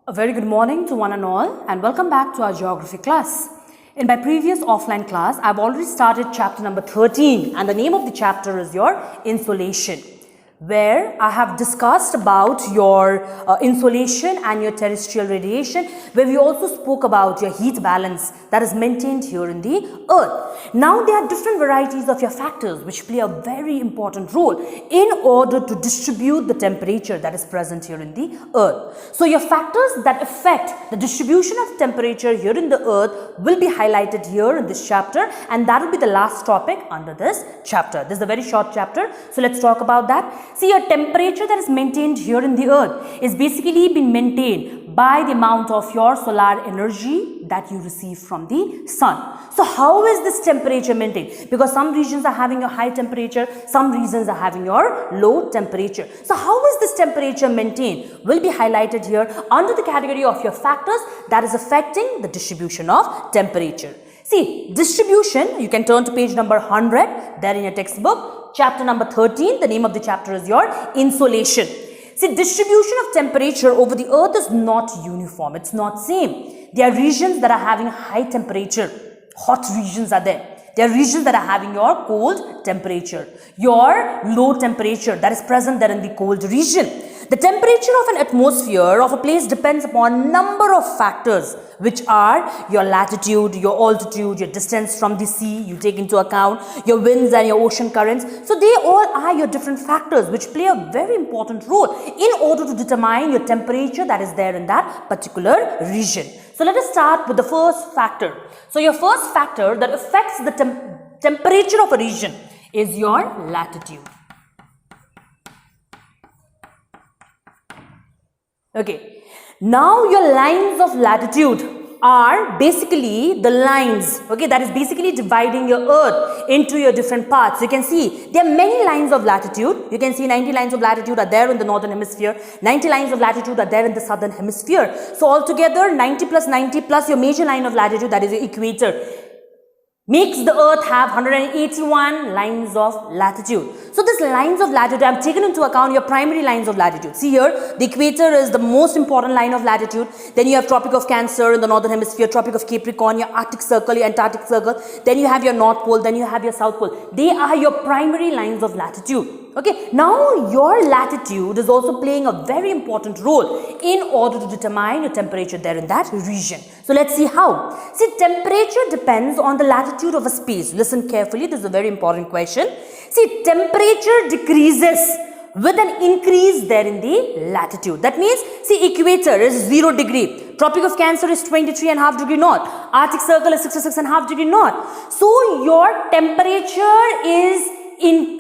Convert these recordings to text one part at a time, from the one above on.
A very good morning to one and all, and welcome back to our geography class. In my previous offline class, I've already started chapter number 13, and the name of the chapter is your insolation, where I have discussed about your insolation and your terrestrial radiation, where we also spoke about your heat balance that is maintained here in the earth. Now there are different varieties of your factors which play a very important role in order to distribute the temperature that is present here in the earth. So your factors that affect the distribution of temperature here in the earth will be highlighted here in this chapter, and that will be the last topic under this chapter. This is a very short chapter, so let's talk about that. See, your temperature that is maintained here in the earth is basically been maintained by the amount of your solar energy that you receive from the sun. So how is this temperature maintained? Because some regions are having a high temperature, some regions are having your low temperature. So how is this temperature maintained will be highlighted here under the category of your factors that is affecting the distribution of temperature. See, distribution, you can turn to page number 100 there in your textbook. Chapter number 13, the name of the chapter is your insolation. See, distribution of temperature over the earth is not uniform. It's not same. There are regions that are having high temperature. Hot regions are there. There are regions that are having your cold temperature. Your low temperature that is present there in the cold region. The temperature of an atmosphere of a place depends upon number of factors, which are your latitude, your altitude, your distance from the sea, you take into account your winds and your ocean currents. So they all are your different factors which play a very important role in order to determine your temperature that is there in that particular region. So let us start with the first factor. So your first factor that affects the temperature of a region is your latitude. Okay, now your lines of latitude are basically the lines, okay, that is basically dividing your earth into your different parts. You can see there are many lines of latitude. You can see 90 lines of latitude are there in the northern hemisphere, 90 lines of latitude are there in the southern hemisphere. So altogether 90 plus your major line of latitude, that is your equator, makes the earth have 181 lines of latitude. So these lines of latitude, I have taken into account your primary lines of latitude. See here, the equator is the most important line of latitude. Then you have Tropic of Cancer in the northern hemisphere, Tropic of Capricorn, your Arctic Circle, your Antarctic Circle. Then you have your North Pole, then you have your South Pole. They are your primary lines of latitude. Okay, now your latitude is also playing a very important role in order to determine your temperature there in that region. So let's see how. See, temperature depends on the latitude of a space. Listen carefully, this is a very important question. See, temperature decreases with an increase there in the latitude. That means, see, equator is 0 degree. Tropic of Cancer is 23.5 degree north. Arctic Circle is 66.5 degree north. So your temperature is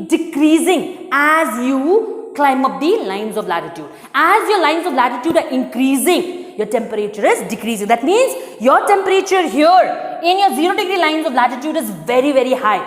decreasing as you climb up the lines of latitude. As your lines of latitude are increasing, your temperature is decreasing. That means your temperature here in your 0 degree lines of latitude is very, very high.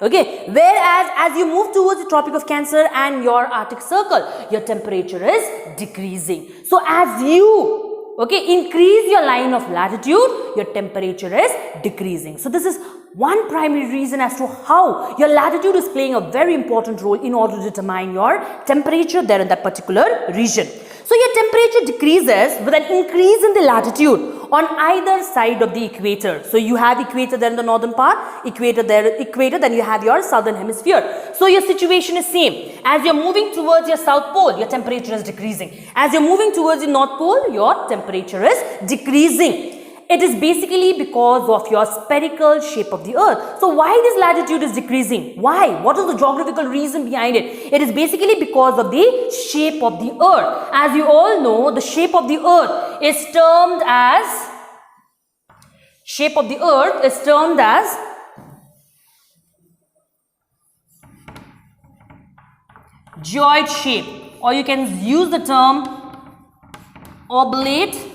Okay, whereas as you move towards the Tropic of Cancer and your Arctic Circle, your temperature is decreasing. So as you, okay, increase your line of latitude, your temperature is decreasing. So this is one primary reason as to how your latitude is playing a very important role in order to determine your temperature there in that particular region. So your temperature decreases with an increase in the latitude on either side of the equator. So you have equator there in the northern part, equator, then you have your southern hemisphere. So your situation is same. As you're moving towards your south pole, your temperature is decreasing. As you're moving towards the north pole, your temperature is decreasing. It is basically because of your spherical shape of the earth. So why this latitude is decreasing? Why? What is the geographical reason behind it? It is basically because of the shape of the earth. As you all know, the shape of the earth is termed as geoid shape, or you can use the term oblate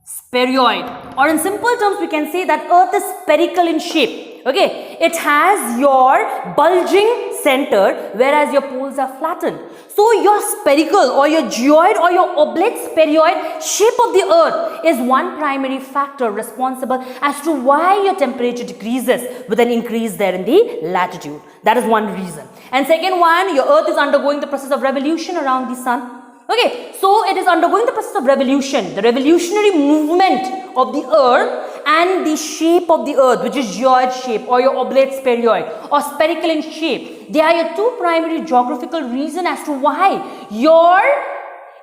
spheroid, or in simple terms we can say that earth is spherical in shape. Okay, it has your bulging center, whereas your poles are flattened. So your spherical or your geoid or your oblate spheroid shape of the earth is one primary factor responsible as to why your temperature decreases with an increase there in the latitude. That is one reason. And second one, your earth is undergoing the process of revolution around the sun. Okay, so it is undergoing the process of revolution, the revolutionary movement of the earth, and the shape of the earth, which is geoid shape or your oblate spheroid or spherical in shape. They are your two primary geographical reasons as to why your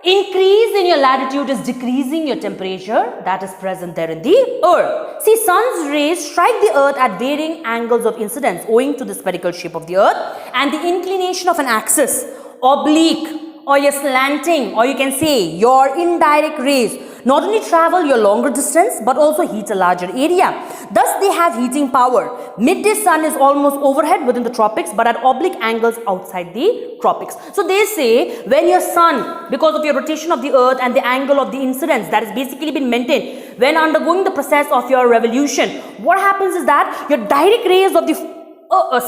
increase in your latitude is decreasing your temperature that is present there in the earth. See, sun's rays strike the earth at varying angles of incidence owing to the spherical shape of the earth and the inclination of an axis, oblique or your slanting, or you can say your indirect rays not only travel your longer distance but also heat a larger area. Thus they have heating power. Midday sun is almost overhead within the tropics but at oblique angles outside the tropics. So they say when your sun, because of your rotation of the earth and the angle of the incidence that has basically been maintained, when undergoing the process of your revolution, what happens is that your direct rays of the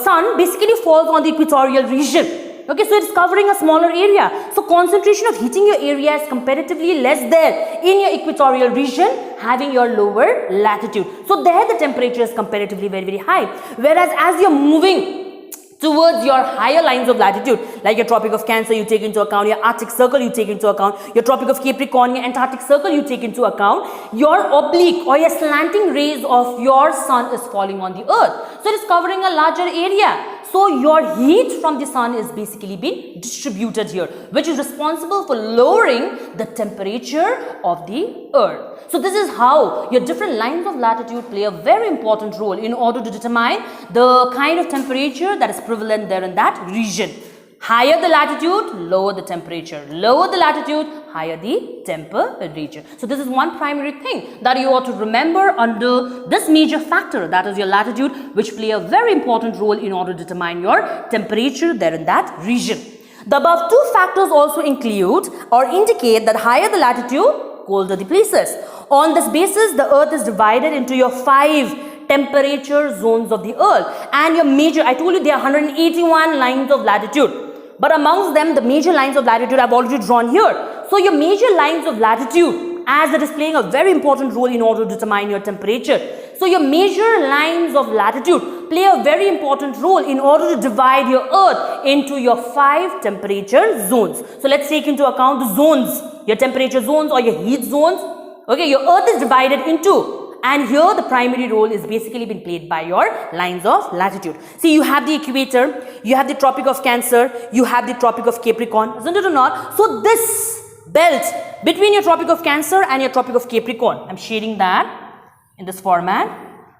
sun basically falls on the equatorial region. Okay, so it's covering a smaller area. So concentration of heating your area is comparatively less there in your equatorial region, having your lower latitude. So there the temperature is comparatively very, very high. Whereas as you're moving towards your higher lines of latitude, like your Tropic of Cancer you take into account, your Arctic Circle you take into account, your Tropic of Capricorn, your Antarctic Circle you take into account, your oblique or your slanting rays of your sun is falling on the earth. So it is covering a larger area. So your heat from the sun is basically being distributed here, which is responsible for lowering the temperature of the earth. So this is how your different lines of latitude play a very important role in order to determine the kind of temperature that is prevalent there in that region. Higher the latitude, lower the temperature. Lower the latitude, higher the temperature. So this is one primary thing that you ought to remember under this major factor, that is your latitude, which play a very important role in order to determine your temperature there in that region. The above two factors also include or indicate that higher the latitude, colder the places. On this basis, the earth is divided into your 5 temperature zones of the earth, and your major, I told you there are 181 lines of latitude. But amongst them, the major lines of latitude I've already drawn here. So your major lines of latitude, as it is playing a very important role in order to determine your temperature. So your major lines of latitude play a very important role in order to divide your earth into your 5 temperature zones. So let's take into account the zones, your temperature zones or your heat zones. Okay, your earth is divided into, and here the primary role is basically been played by your lines of latitude. See, you have the equator, you have the Tropic of Cancer, you have the Tropic of Capricorn, isn't it or not? So this belt between your Tropic of Cancer and your Tropic of Capricorn, I'm shading that in this format.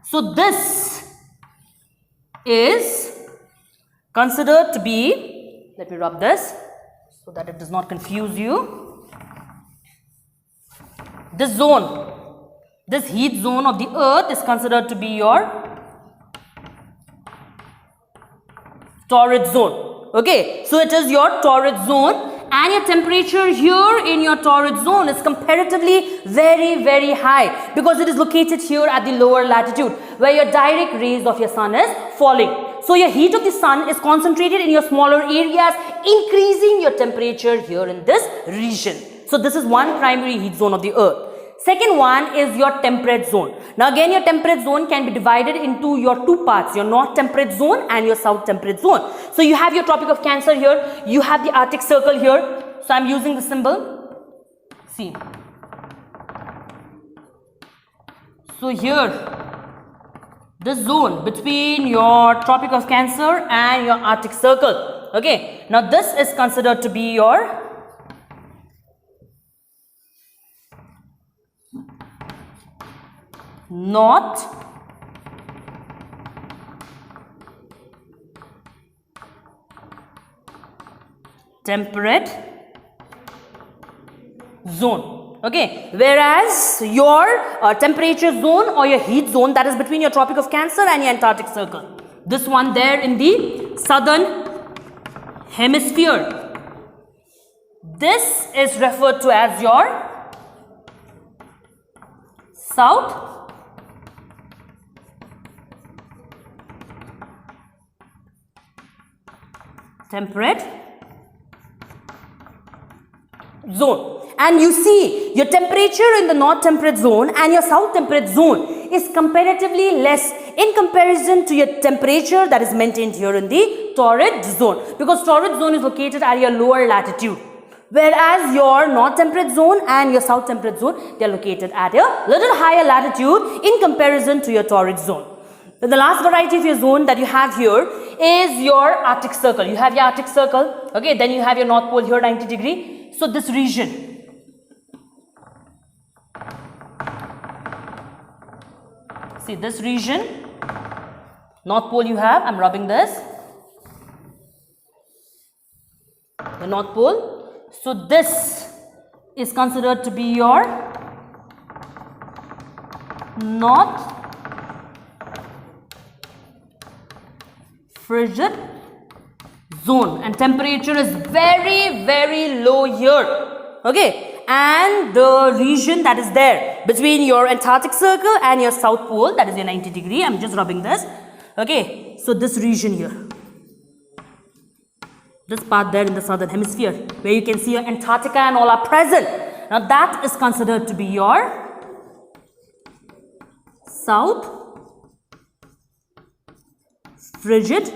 So this is considered to be, let me rub this so that it does not confuse you. This zone, this heat zone of the earth is considered to be your torrid zone. Okay, so it is your torrid zone, and your temperature here in your torrid zone is comparatively very, very high because it is located here at the lower latitude where your direct rays of your sun is falling. So your heat of the sun is concentrated in your smaller areas, increasing your temperature here in this region. So this is one primary heat zone of the earth. Second one is your temperate zone. Now again, your temperate zone can be divided into your 2 parts, your north temperate zone and your south temperate zone. So you have your Tropic of Cancer here, you have the Arctic Circle here. So I'm using the symbol. See. So here, this zone between your Tropic of Cancer and your Arctic Circle. Okay. Now this is considered to be your north temperate zone. Okay, whereas your temperature zone or your heat zone, that is between your Tropic of Cancer and your Antarctic Circle, this one there in the southern hemisphere, this is referred to as your south temperate zone. And you see your temperature in the north temperate zone and your south temperate zone is comparatively less in comparison to your temperature that is maintained here in the torrid zone, because torrid zone is located at your lower latitude, Whereas your north temperate zone and your south temperate zone, they are located at a little higher latitude in comparison to your torrid zone. Then the last variety of your zone that you have here is your Arctic Circle. You have your Arctic Circle, okay, then you have your North Pole here 90 degree. So this region, see this region, North Pole you have, I'm rubbing this, the North Pole. So this is considered to be your North frigid zone, and temperature is very, very low here, okay, and the region that is there between your Antarctic Circle and your South Pole, that is your 90 degree, I'm just rubbing this, okay, so this region here, this part there in the southern hemisphere where you can see your Antarctica and all are present, now that is considered to be your South frigid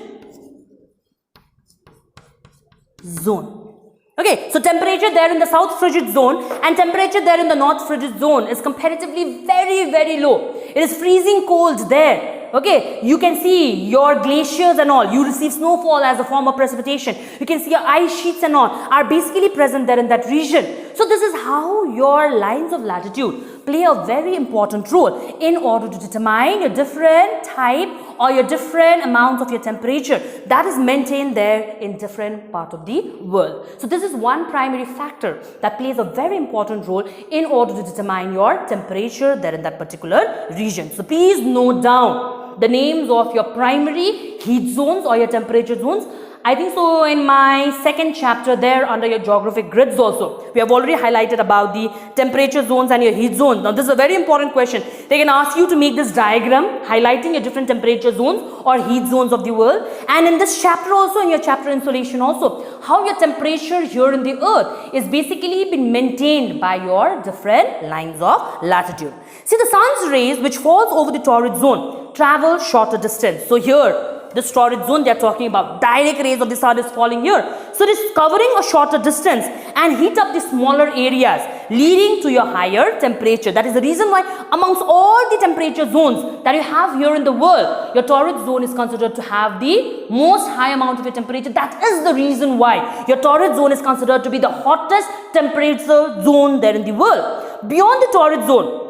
zone. Okay, so temperature there in the south frigid zone and temperature there in the north frigid zone is comparatively very, very low. It is freezing cold there. Okay, you can see your glaciers and all. You receive snowfall as a form of precipitation. You can see your ice sheets and all are basically present there in that region. So this is how your lines of latitude play a very important role in order to determine your different type or your different amount of your temperature that is maintained there in different part of the world. So this is one primary factor that plays a very important role in order to determine your temperature there in that particular region. So please note down the names of your primary heat zones or your temperature zones. I think so in my second chapter there under your geographic grids also, we have already highlighted about the temperature zones and your heat zones. Now this is a very important question. They can ask you to make this diagram highlighting your different temperature zones or heat zones of the world. And in this chapter also, in your chapter insolation also, how your temperature here in the earth is basically been maintained by your different lines of latitude. See, the sun's rays which falls over the torrid zone travel shorter distance. So here, this torrid zone they are talking about, direct rays of the sun is falling here. So it is covering a shorter distance and heat up the smaller areas, leading to your higher temperature. That is the reason why amongst all the temperature zones that you have here in the world, your torrid zone is considered to have the most high amount of your temperature. That is the reason why your torrid zone is considered to be the hottest temperature zone there in the world. Beyond the torrid zone,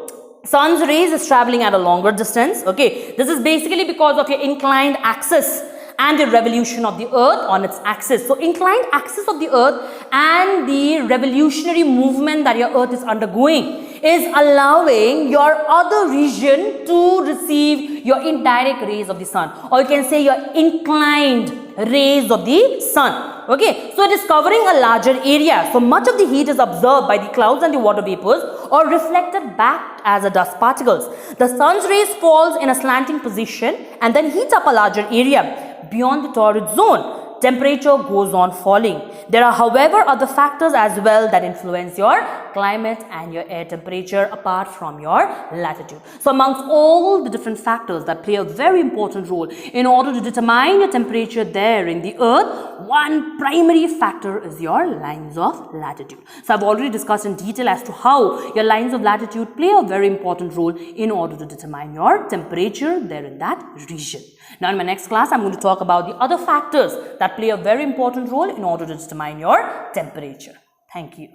sun's rays is traveling at a longer distance. Okay, this is basically because of your inclined axis and the revolution of the earth on its axis. So inclined axis of the earth and the revolutionary movement that your earth is undergoing is allowing your other region to receive your indirect rays of the sun, or you can say your inclined rays of the sun. Okay, so it is covering a larger area. So much of the heat is absorbed by the clouds and the water vapors or reflected back as a dust particles. The sun's rays falls in a slanting position and then heats up a larger area. Beyond the torrid zone, temperature goes on falling. There are, however, other factors as well that influence your climate and your air temperature apart from your latitude. So amongst all the different factors that play a very important role in order to determine your temperature there in the earth, one primary factor is your lines of latitude. So I've already discussed in detail as to how your lines of latitude play a very important role in order to determine your temperature there in that region. Now in my next class, I'm going to talk about the other factors that play a very important role in order to determine your temperature. Thank you.